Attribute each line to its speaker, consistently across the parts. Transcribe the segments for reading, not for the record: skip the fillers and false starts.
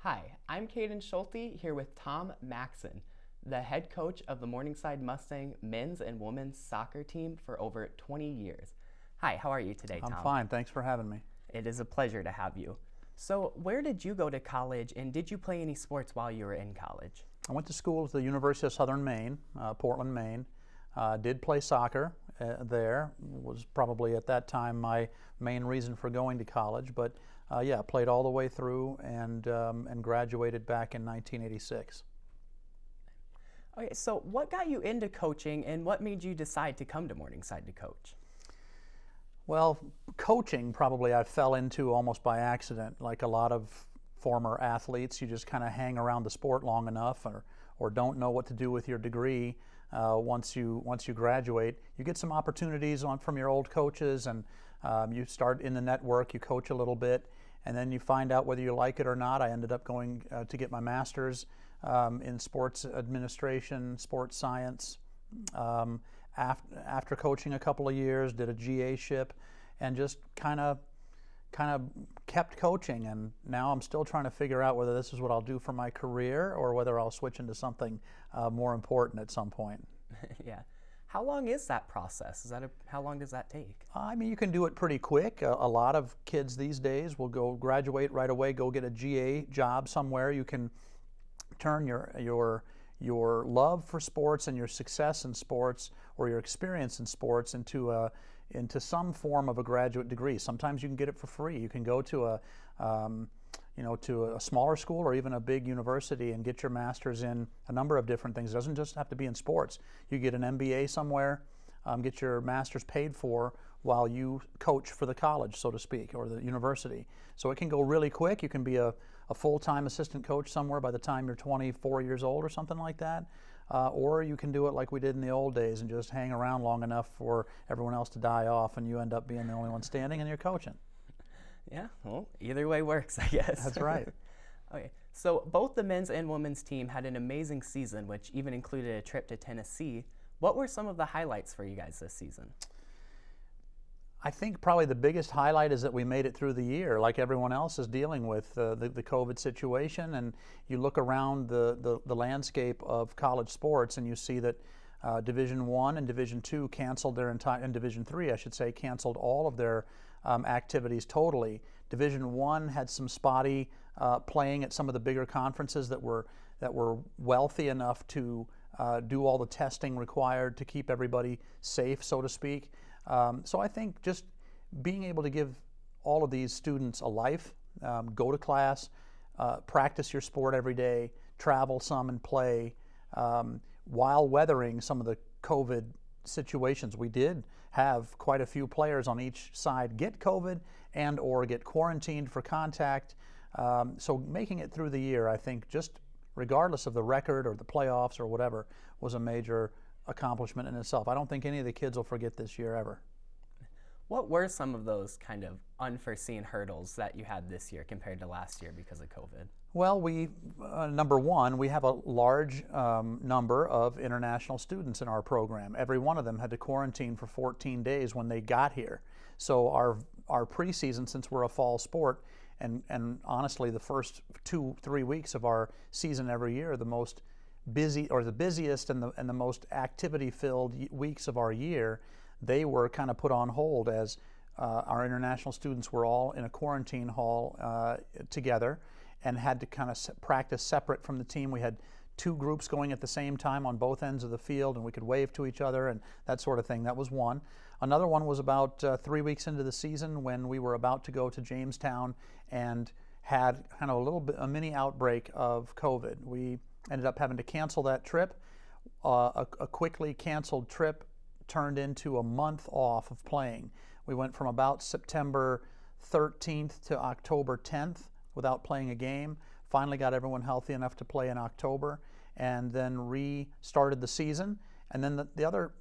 Speaker 1: Hi, I'm Caden Schulte here with Tom Maxon, the head coach of the Morningside Mustang men's and women's soccer team for over 20 years. Hi, how are you today,
Speaker 2: I'm
Speaker 1: Tom?
Speaker 2: fine. Thanks for having me.
Speaker 1: It is a pleasure to have you. So, where did you go to college and did you play any sports while you were in college?
Speaker 2: I went to school at the University of Southern Maine, Portland, Maine. Did play soccer there. Was probably at that time my main reason for going to college. But yeah, played all the way through and graduated back in 1986.
Speaker 1: Okay, so what got you into coaching and what made you decide to come to Morningside to coach?
Speaker 2: Well, coaching probably I fell into almost by accident, like a lot of former athletes. You just kind of hang around the sport long enough, or don't know what to do with your degree. Once you graduate, you get some opportunities from your old coaches, and you start in the network. You coach a little bit, and then you find out whether you like it or not. I ended up going to get my master's in sports administration, sports science. After coaching a couple of years, did a GA-ship, and just kind of kept coaching. And now I'm still trying to figure out whether this is what I'll do for my career or whether I'll switch into something more important at some point.
Speaker 1: Yeah. How long is that process? How long does that take?
Speaker 2: I mean, you can do it pretty quick. A lot of kids these days will go graduate right away, go get a GA job somewhere. You can turn your love for sports and your success in sports or your experience in sports into some form of a graduate degree. Sometimes you can get it for free. You can go to a smaller school or even a big university and get your master's in a number of different things. It doesn't just have to be in sports. You get an MBA somewhere, get your master's paid for while you coach for the college, so to speak, or the university. So it can go really quick. You can be a full-time assistant coach somewhere by the time you're 24 years old or something like that. Or you can do it like we did in the old days and just hang around long enough for everyone else to die off and you end up being the only one standing and you're coaching.
Speaker 1: Yeah, well, either way works, I guess.
Speaker 2: That's right.
Speaker 1: Okay, so both the men's and women's team had an amazing season, which even included a trip to Tennessee. What were some of the highlights for you guys this season?
Speaker 2: I think probably the biggest highlight is that we made it through the year, like everyone else is dealing with the COVID situation. And you look around the landscape of college sports and you see that Division I and Division II canceled their entire, and Division III, I should say, canceled all of their activities totally. Division I had some spotty playing at some of the bigger conferences that were wealthy enough to do all the testing required to keep everybody safe, so to speak. So I think just being able to give all of these students a life, go to class, practice your sport every day, travel some and play, while weathering some of the COVID situations. We did have quite a few players on each side get COVID and or get quarantined for contact. So making it through the year, I think, just regardless of the record or the playoffs or whatever, was a major accomplishment in itself. I don't think any of the kids will forget this year ever.
Speaker 1: What were some of those kind of unforeseen hurdles that you had this year compared to last year because of COVID?
Speaker 2: Well, number one, we have a large number of international students in our program. Every one of them had to quarantine for 14 days when they got here. So our preseason, since we're a fall sport, and honestly the first 2-3 weeks of our season every year, the most busy, or the busiest and the most activity-filled weeks of our year, they were kind of put on hold as our international students were all in a quarantine hall together and had to kind of practice separate from the team. We had 2 groups going at the same time on both ends of the field, and we could wave to each other and that sort of thing. That was one. Another one was about 3 weeks into the season when we were about to go to Jamestown and had kind of a mini outbreak of COVID. We ended up having to cancel that trip. A quickly canceled trip turned into a month off of playing. We went from about September 13th to October 10th without playing a game. Finally got everyone healthy enough to play in October, and then restarted the season. And then the other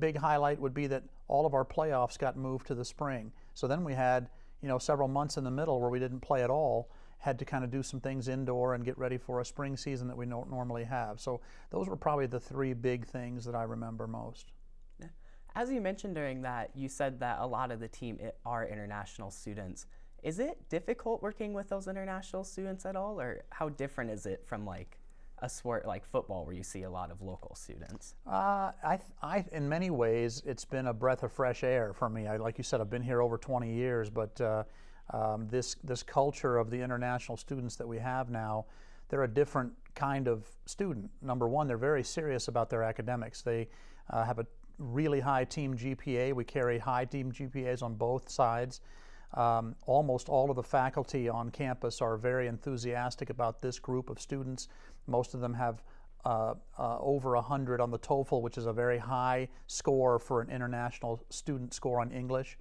Speaker 2: big highlight would be that all of our playoffs got moved to the spring. So then we had several months in the middle where we didn't play at all, had to kind of do some things indoor and get ready for a spring season that we don't normally have. So those were probably the 3 big things that I remember most.
Speaker 1: As you mentioned during that, you said that a lot of the team are international students. Is it difficult working with those international students at all, or how different is it from like a sport like football where you see a lot of local students?
Speaker 2: In many ways, it's been a breath of fresh air for me. Like you said, I've been here over 20 years, but this culture of the international students that we have now, they're a different kind of student. Number one, they're very serious about their academics. They have a really high team GPA. We carry high team GPAs on both sides. Almost all of the faculty on campus are very enthusiastic about this group of students. Most of them have over 100 on the TOEFL, which is a very high score for an international student score on English.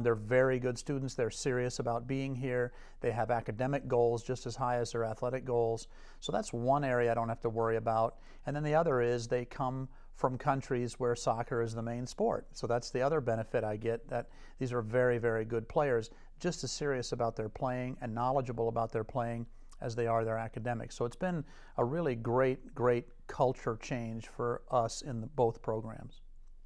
Speaker 2: They're very good students. They're serious about being here. They have academic goals just as high as their athletic goals. So that's one area I don't have to worry about. And then the other is they come from countries where soccer is the main sport. So that's the other benefit I get, that these are very, very good players, just as serious about their playing and knowledgeable about their playing as they are their academics. So it's been a really great, great culture change for us in both programs.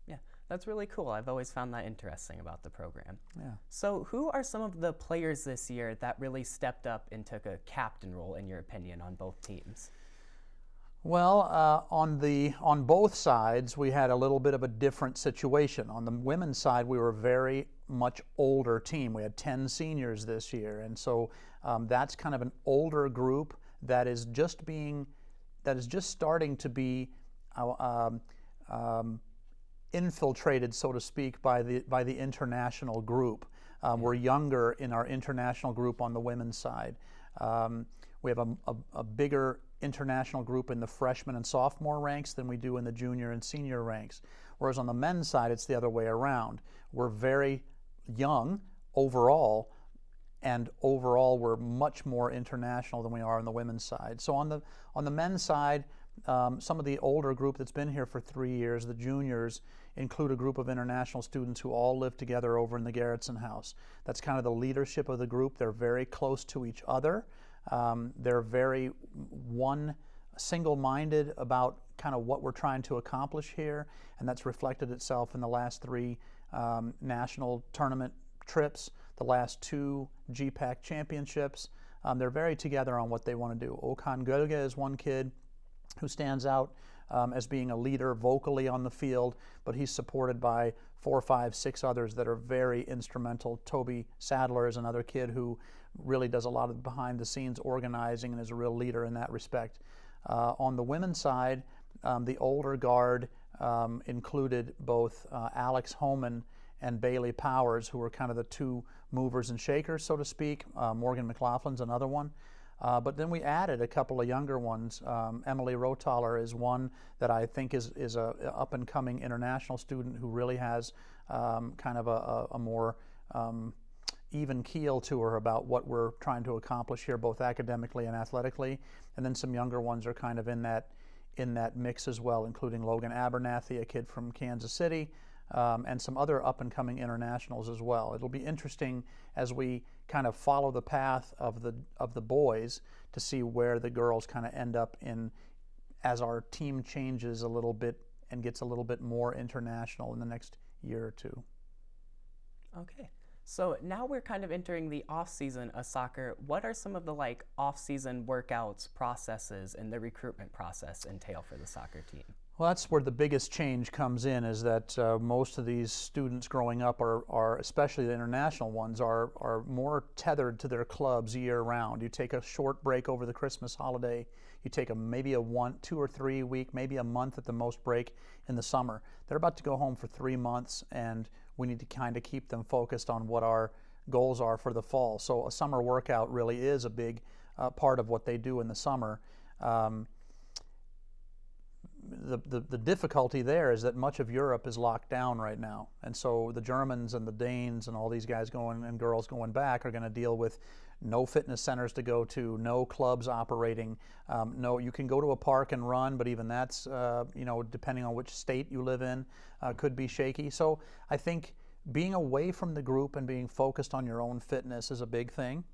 Speaker 1: Yeah, that's really cool. I've always found that interesting about the program.
Speaker 2: Yeah.
Speaker 1: So who are some of the players this year that really stepped up and took a captain role, in your opinion, on both teams?
Speaker 2: Well, on both sides, we had a little bit of a different situation. On the women's side, we were a very much older team. We had 10 seniors this year, and so that's kind of an older group that is just starting to be infiltrated, so to speak, by the international group. We're younger in our international group on the women's side. We have a bigger international group in the freshman and sophomore ranks than we do in the junior and senior ranks. Whereas on the men's side, it's the other way around. We're very young overall, and overall we're much more international than we are on the women's side. So on the men's side, some of the older group that's been here for 3 years, the juniors, include a group of international students who all live together over in the Garretson house. That's kind of the leadership of the group. They're very close to each other. They're very single-minded about kind of what we're trying to accomplish here, and that's reflected itself in the last 3 national tournament trips, the last 2 GPAC championships. They're very together on what they want to do. Okan Gölge is one kid who stands out as being a leader vocally on the field, but he's supported by 4, 5, 6 others that are very instrumental. Toby Sadler is another kid who really does a lot of behind-the-scenes organizing and is a real leader in that respect. On the women's side, the older guard included both Alex Homan and Bailey Powers, who were kind of the 2 movers and shakers, so to speak. Morgan McLaughlin's another one. But then we added a couple of younger ones. Emily Rothaler is one that I think is a up-and-coming international student who really has kind of a more even keel to her about what we're trying to accomplish here, both academically and athletically. And then some younger ones are kind of in that mix as well, including Logan Abernathy, a kid from Kansas City, and some other up-and-coming internationals as well. It'll be interesting as we kind of follow the path of the boys to see where the girls kind of end up in as our team changes a little bit and gets a little bit more international in the next year or 2.
Speaker 1: Okay. So now we're kind of entering the off-season of soccer. What are some of the off-season workouts, processes, and the recruitment process entail for the soccer team?
Speaker 2: Well, that's where the biggest change comes in, is that most of these students growing up are, especially the international ones, are more tethered to their clubs year-round. You take a short break over the Christmas holiday. You take maybe a 1, 2 or 3 week, maybe a month at the most break in the summer. They're about to go home for 3 months, and we need to kind of keep them focused on what our goals are for the fall. So a summer workout really is a big part of what they do in the summer. The difficulty there is that much of Europe is locked down right now, and so the Germans and the Danes and all these guys going and girls going back are going to deal with no fitness centers to go to, no clubs operating. No, you can go to a park and run, but even that's depending on which state you live in, could be shaky. So I think being away from the group and being focused on your own fitness is a big thing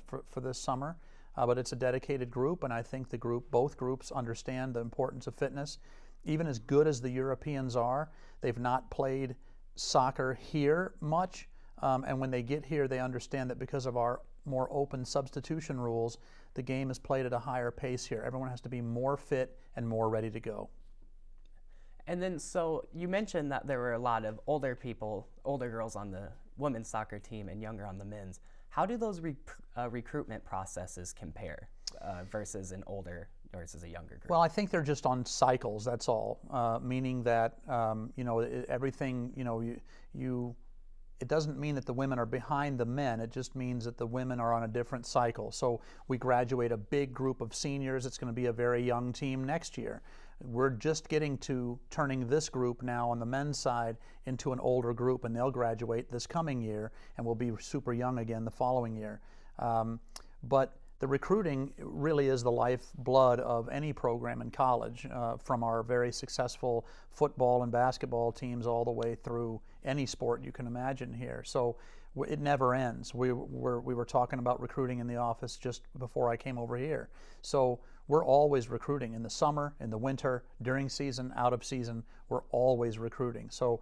Speaker 2: for this summer. But it's a dedicated group, and I think both groups understand the importance of fitness. Even as good as the Europeans are, they've not played soccer here much. And when they get here, they understand that because of our more open substitution rules, the game is played at a higher pace here. Everyone has to be more fit and more ready to go.
Speaker 1: And then, so you mentioned that there were a lot of older people, older girls on the women's soccer team and younger on the men's. How do those recruitment processes compare versus an older versus a younger group?
Speaker 2: Well, I think they're just on cycles. That's all. Meaning that everything it doesn't mean that the women are behind the men. It just means that the women are on a different cycle. So we graduate a big group of seniors. It's going to be a very young team next year. We're just getting to turning this group now on the men's side into an older group, and they'll graduate this coming year, and we'll be super young again the following year. But the recruiting really is the lifeblood of any program in college, from our very successful football and basketball teams all the way through any sport you can imagine here. So it never ends. We were talking about recruiting in the office just before I came over here. So we're always recruiting in the summer, in the winter, during season, out of season. We're always recruiting. So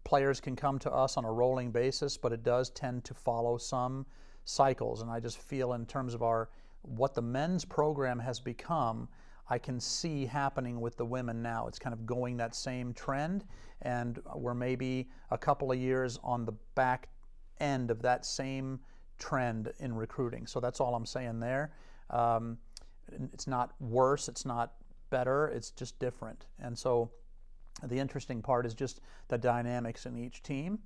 Speaker 2: players can come to us on a rolling basis, but it does tend to follow some cycles. And I just feel in terms of what the men's program has become, I can see happening with the women now. It's kind of going that same trend, and we're maybe a couple of years on the back end of that same trend in recruiting. So that's all I'm saying there. It's not worse, it's not better, it's just different. And so the interesting part is just the dynamics in each team.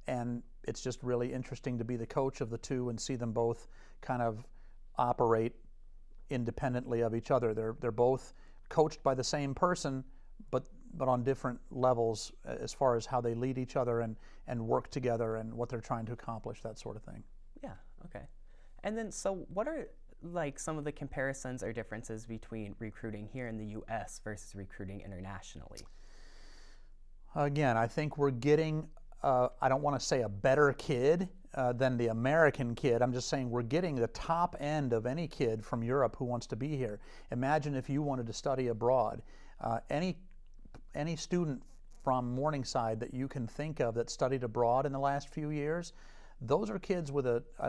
Speaker 2: And it's just really interesting to be the coach of the two and see them both kind of operate independently of each other. They're both coached by the same person, but on different levels as far as how they lead each other and work together and what they're trying to accomplish, that sort of thing.
Speaker 1: Yeah, okay. And then, so what are like some of the comparisons or differences between recruiting here in the U.S. versus recruiting internationally?
Speaker 2: Again, I think we're getting, I don't want to say a better kid than the American kid. I'm just saying we're getting the top end of any kid from Europe who wants to be here. Imagine if you wanted to study abroad. Any student from Morningside that you can think of that studied abroad in the last few years, those are kids with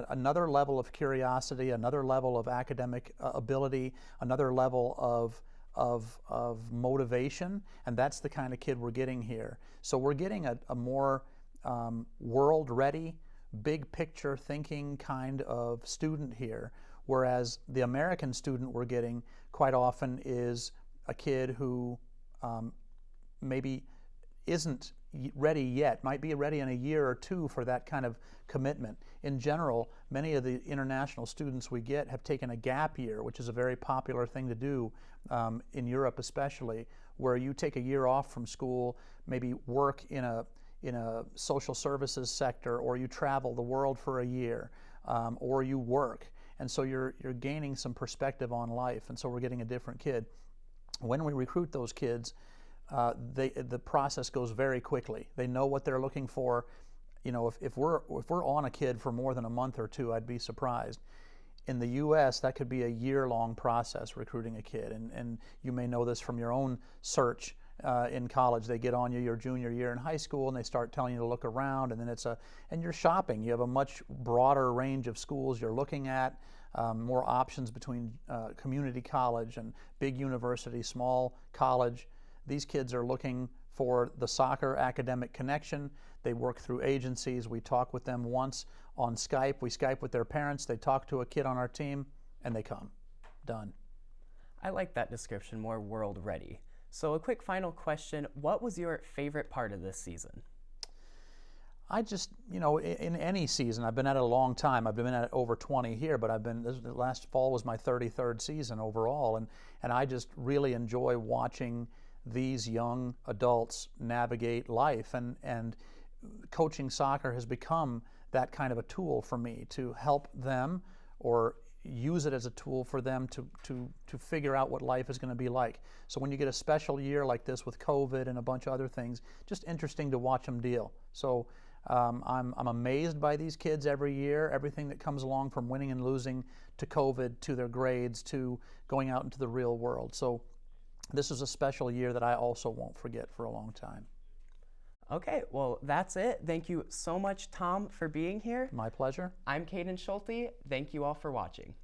Speaker 2: another level of curiosity, another level of academic ability, another level of motivation, and that's the kind of kid we're getting here. So we're getting a more world-ready, big picture thinking kind of student here, whereas the American student we're getting quite often is a kid who maybe isn't ready yet, might be ready in a year or two for that kind of commitment. In general, many of the international students we get have taken a gap year, which is a very popular thing to do in Europe especially, where you take a year off from school, maybe work in a social services sector, or you travel the world for a year, or you work. And so you're gaining some perspective on life, and so we're getting a different kid. When we recruit those kids, the process goes very quickly. They know what they're looking for. You know, if we're on a kid for more than a month or two, I'd be surprised. In the U.S., that could be a year-long process recruiting a kid, and you may know this from your own search in college. They get on you your junior year in high school, and they start telling you to look around, and then and you're shopping. You have a much broader range of schools you're looking at, more options between community college and big university, small college. These kids are looking for the soccer academic connection. They work through agencies. We talk with them once on Skype. We Skype with their parents. They talk to a kid on our team, and they come. Done.
Speaker 1: I like that description, more world ready. So a quick final question. What was your favorite part of this season?
Speaker 2: I just, in any season, I've been at it a long time. I've been at it over 20 here, but last fall was my 33rd season overall, and I just really enjoy watching these young adults navigate life, and coaching soccer has become that kind of a tool for me to help them, or use it as a tool for them to figure out what life is going to be like. So when you get a special year like this with COVID and a bunch of other things, just interesting to watch them deal. So I'm amazed by these kids every year, everything that comes along from winning and losing to COVID to their grades to going out into the real world. So this is a special year that I also won't forget for a long time.
Speaker 1: Okay, well, that's it. Thank you so much, Tom, for being here.
Speaker 2: My pleasure.
Speaker 1: I'm Caden Schulte. Thank you all for watching.